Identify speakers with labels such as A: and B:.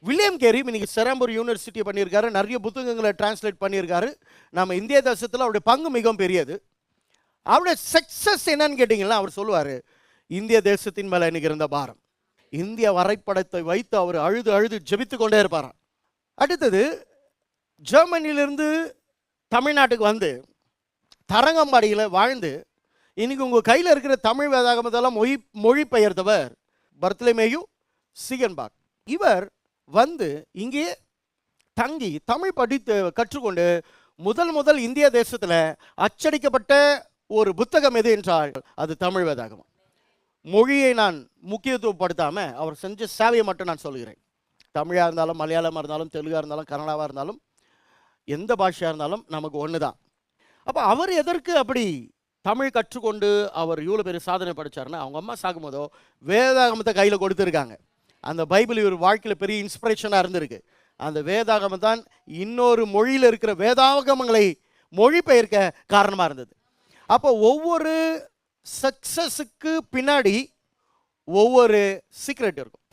A: William carry இன்னைக்கு Serampore university பண்ணியிருக்காரு, நிறைய புத்தகங்களை டிரான்ஸ்லேட் பண்ணியிருக்காரு. நம்ம இந்திய தேசத்தில் அவருடைய பங்கு மிகவும் பெரியது. அவருடைய சக்சஸ் என்னன்னு கேட்டிங்கன்னா, அவர் சொல்லுவார், இந்திய தேசத்தின் மேலே எனக்கு இருந்த பாரம். இந்திய வரைபடத்தை வைத்து அவர் அழுது அழுது ஜெபித்து கொண்டே இருப்பாராம். அடுத்தது ஜெர்மனியிலிருந்து தமிழ்நாட்டுக்கு வந்து தரங்கம்பாடியில் வாழ்ந்து இன்னைக்கு உங்கள் கையில் இருக்கிற தமிழ் வேதாகமத்தெல்லாம் மொழிபெயர்த்தவர் பர்த்லமேயு சீகன்பாக். இவர் வந்து இங்கே தங்கி தமிழ் படித்து கற்றுக்கொண்டு முதல் இந்திய தேசத்தில் அச்சடிக்கப்பட்ட ஒரு புத்தகம் எது என்றால் அது தமிழ் வேதாகமம். மொழியை நான் முக்கியத்துவப்படுத்தாமல் அவர் செஞ்ச சேவையை மட்டும் நான் சொல்கிறேன். தமிழாக இருந்தாலும், மலையாளமாக இருந்தாலும், தெலுங்காக இருந்தாலும், கன்னடாவாக இருந்தாலும், எந்த பாஷையாக இருந்தாலும் நமக்கு ஒன்று தான். அப்போ அவர் எதற்கு அப்படி தமிழ் கற்றுக்கொண்டு அவர் இவ்வளோ பெரிய சாதனை படித்தார்னா, அவங்க அம்மா சாகும்போதோ வேதாகமத்தை கையில் கொடுத்துருக்காங்க. அந்த பைபிள் இவர் வாழ்க்கையில் பெரிய இன்ஸ்பிரேஷனாக இருந்திருக்கு. அந்த வேதாகமம் தான் இன்னொரு மொழியில் இருக்கிற வேதாகமங்களை மொழிபெயர்க்க காரணமாக இருந்தது. அப்போ ஒவ்வொரு சக்ஸஸுக்கு பின்னாடி ஒவ்வொரு சீக்ரெட் இருக்கும்.